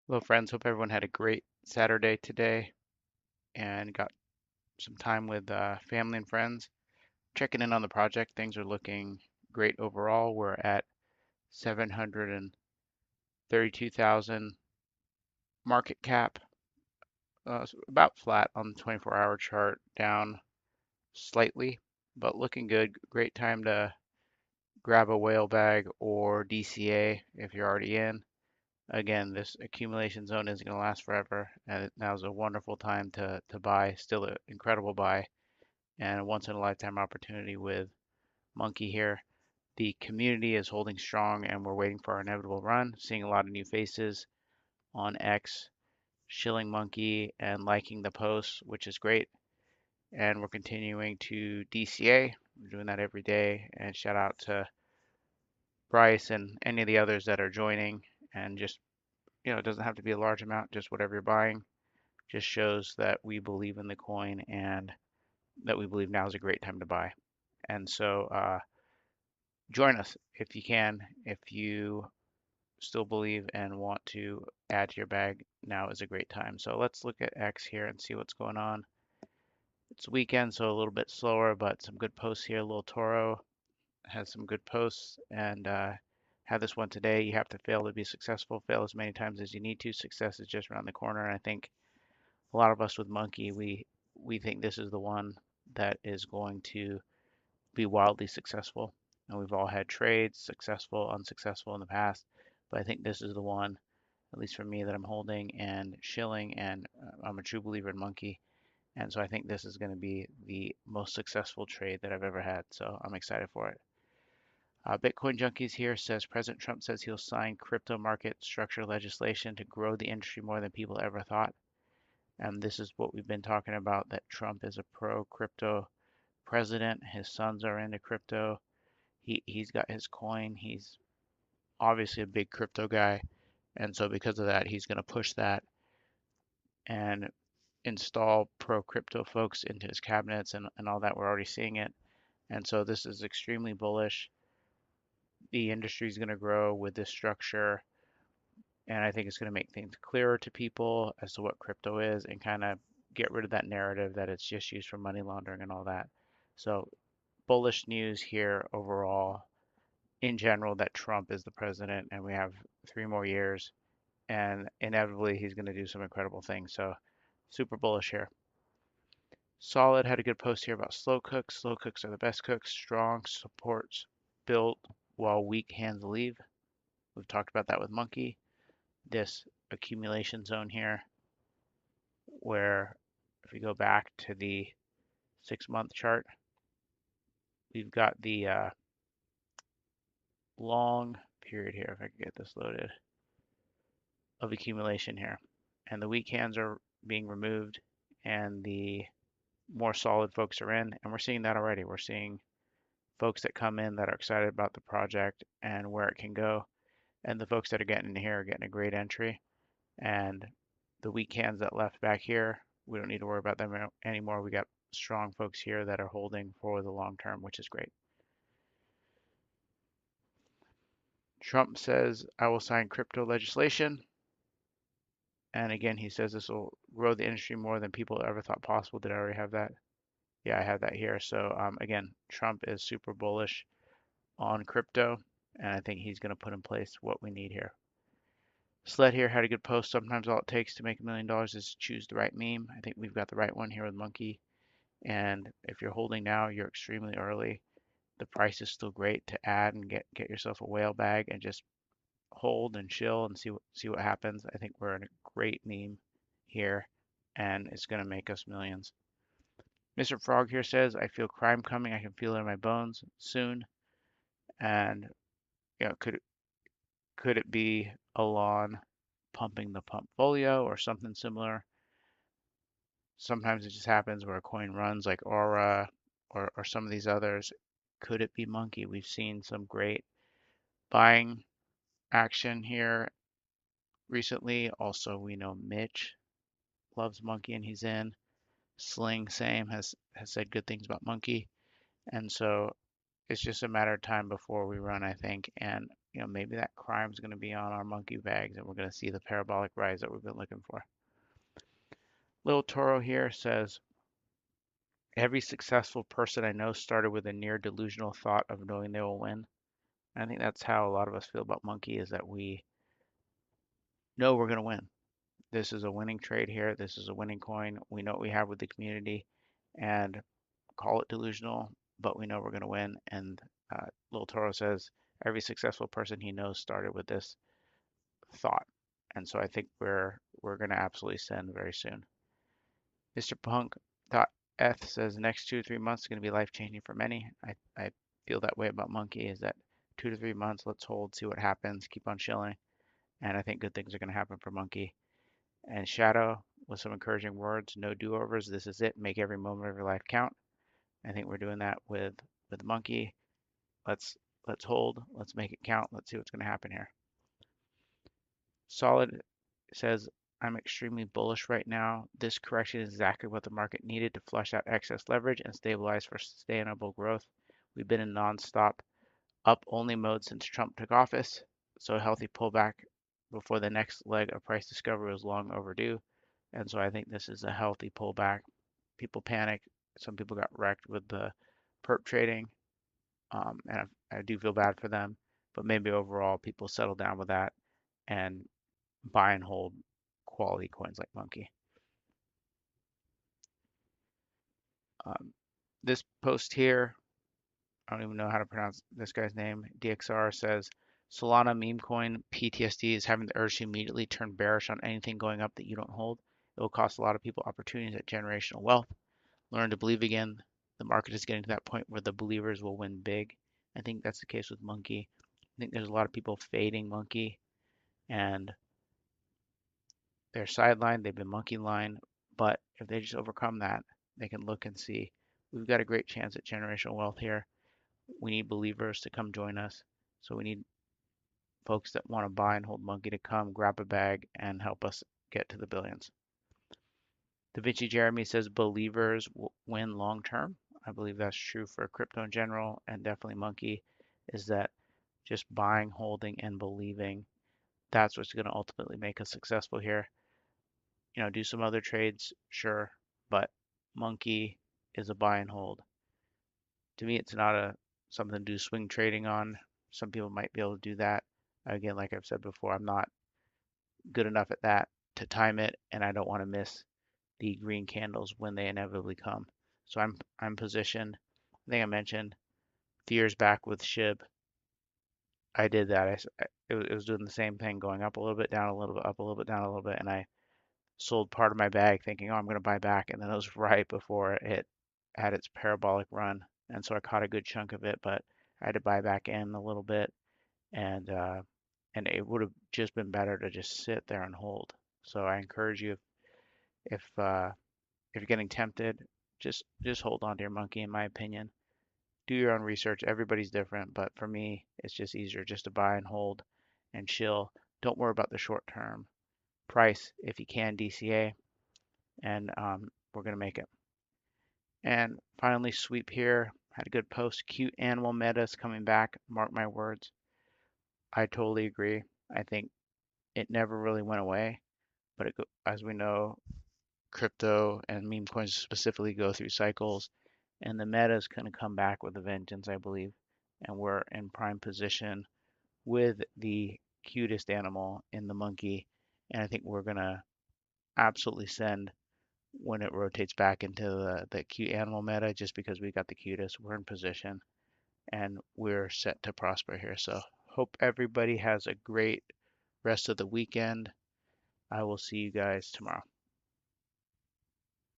Hello, friends. Hope everyone had a great Saturday today and got some time with family and friends. Checking in on the project. Things are looking great overall. We're at 732,000 market cap, about flat on the 24-hour chart, down slightly, but looking good. Great time to grab a whale bag or DCA if you're already in. Again, this accumulation zone isn't going to last forever, and now's a wonderful time to buy. Still an incredible buy and a once in a lifetime opportunity with Monkey here. The community is holding strong and we're waiting for our inevitable run. Seeing a lot of new faces on X, shilling Monkey and liking the posts, which is great. And we're continuing to DCA. We're doing that every day. And shout out to Bryce and any of the others that are joining. And just, it doesn't have to be a large amount, just whatever you're buying. Just shows that we believe in the coin and that we believe now is a great time to buy. And so join us if you can. If you still believe and want to add to your bag, now is a great time. So let's look at X here and see what's going on. It's weekend, so a little bit slower, but some good posts here. Little Toro has some good posts and had this one today. You have to fail to be successful. Fail as many times as you need to. Success is just around the corner. And I think a lot of us with Monkey, we think this is the one that is going to be wildly successful. And we've all had trades, successful, unsuccessful in the past, but I think this is the one, at least for me, that I'm holding and shilling, and I'm a true believer in Monkey. And so I think this is going to be the most successful trade that I've ever had. So I'm excited for it. Bitcoin Junkies here says President Trump says he'll sign crypto market structure legislation to grow the industry more than people ever thought. And this is what we've been talking about, that Trump is a pro crypto president. His sons are into crypto. He's got his coin. He's obviously a big crypto guy. And so because of that, he's going to push that and install pro crypto folks into his cabinets and all that. We're already seeing it. And so this is extremely bullish. The industry is going to grow with this structure. And I think it's going to make things clearer to people as to what crypto is and kind of get rid of that narrative that it's just used for money laundering and all that. So bullish news here overall in general that Trump is the president and we have 3 more years and inevitably he's going to do some incredible things. So super bullish here. Solid had a good post here about slow cooks. Slow cooks are the best cooks. Strong supports built while weak hands leave. We've talked about that with Monkey. This accumulation zone here, where if we go back to the 6 month chart, we've got the long period here, if I can get this loaded, of accumulation here. And the weak hands are being removed and the more solid folks are in. And we're seeing that already. We're seeing folks that come in that are excited about the project and where it can go. And the folks that are getting in here are getting a great entry. And the weak hands that left back here, we don't need to worry about them anymore. We got strong folks here that are holding for the long term, which is great. Trump says, I will sign crypto legislation. And again, he says this will grow the industry more than people ever thought possible. Did I already have that? Yeah, I have that here. So again, Trump is super bullish on crypto, and I think he's going to put in place what we need here. Sled here had a good post. Sometimes all it takes to make $1 million is choose the right meme. I think we've got the right one here with Monkey. And if you're holding now, you're extremely early. The price is still great to add and get yourself a whale bag and just hold and chill and see what happens. I think we're in a great meme here, and it's going to make us millions. Mr. Frog here says, I feel crime coming. I can feel it in my bones soon. And could it be Elon pumping the pumpfolio or something similar? Sometimes it just happens where a coin runs like Aura or some of these others. Could it be Monkey? We've seen some great buying action here recently. Also, we know Mitch loves Monkey and he's in. Sling, same, has said good things about Monkey. And so it's just a matter of time before we run, I think. And maybe that crime's going to be on our monkey bags and we're going to see the parabolic rise that we've been looking for. Little Toro here says, every successful person I know started with a near delusional thought of knowing they will win. And I think that's how a lot of us feel about monkey, is that we know we're going to win. This is a winning trade here. This is a winning coin. We know what we have with the community, and call it delusional, but we know we're going to win. And Little Toro says every successful person he knows started with this thought. And so I think we're going to absolutely send very soon. Mr. Punk.eth says next 2 to 3 months is going to be life changing for many. I feel that way about Monkey, is that 2 to 3 months, let's hold, see what happens, keep on chilling. And I think good things are going to happen for Monkey. And Shadow with some encouraging words, no do-overs. This is it. Make every moment of your life count. I think we're doing that with Monkey. Let's let's hold. Let's make it count. Let's see what's going to happen here. Solid says, I'm extremely bullish right now. This correction is exactly what the market needed to flush out excess leverage and stabilize for sustainable growth. We've been in non-stop up-only mode since Trump took office, so a healthy pullback before the next leg of price discovery was long overdue. And so I think this is a healthy pullback. People panicked. Some people got wrecked with the perp trading, and I do feel bad for them. But maybe overall, people settle down with that and buy and hold quality coins like Monkey. Um, this post here, I don't even know how to pronounce this guy's name. DXR says, Solana meme coin PTSD is having the urge to immediately turn bearish on anything going up that you don't hold. It will cost a lot of people opportunities at generational wealth. Learn to believe again. The market is getting to that point where the believers will win big. I think that's the case with Monkey. I think there's a lot of people fading Monkey, and they're sidelined. They've been monkey line, but if they just overcome that, they can look and see we've got a great chance at generational wealth here. We need believers to come join us. So we need folks that want to buy and hold Monkey to come grab a bag and help us get to the billions. Da Vinci Jeremy says believers will win long term. I believe that's true for crypto in general, and definitely Monkey, is that just buying, holding, and believing. That's what's going to ultimately make us successful here. Do some other trades, sure, but Monkey is a buy and hold. To me, it's not something to do swing trading on. Some people might be able to do that. Again, like I've said before, I'm not good enough at that to time it, and I don't want to miss the green candles when they inevitably come. So I'm positioned. I think I mentioned a few years back with SHIB, I did that. It was doing the same thing, going up a little bit, down a little bit, up a little bit, down a little bit, and I sold part of my bag thinking, oh, I'm going to buy back, and then it was right before it had its parabolic run, and so I caught a good chunk of it, but I had to buy back in a little bit, and it would have just been better to just sit there and hold. So I encourage you, if you're getting tempted, just hold on to your Monkey, in my opinion. Do your own research. Everybody's different, but for me, it's just easier just to buy and hold and chill. Don't worry about the short term price. If you can, DCA, and we're gonna make it. And finally, sweep here. Had a good post. Cute animal metas coming back. Mark my words. I totally agree. I think it never really went away, but as we know, crypto and meme coins specifically go through cycles, and the meta is going to come back with a vengeance, I believe. And we're in prime position with the cutest animal in the monkey, and I think we're going to absolutely send when it rotates back into the cute animal meta, just because we got the cutest. We're in position and we're set to prosper here. So hope everybody has a great rest of the weekend. I will see you guys tomorrow.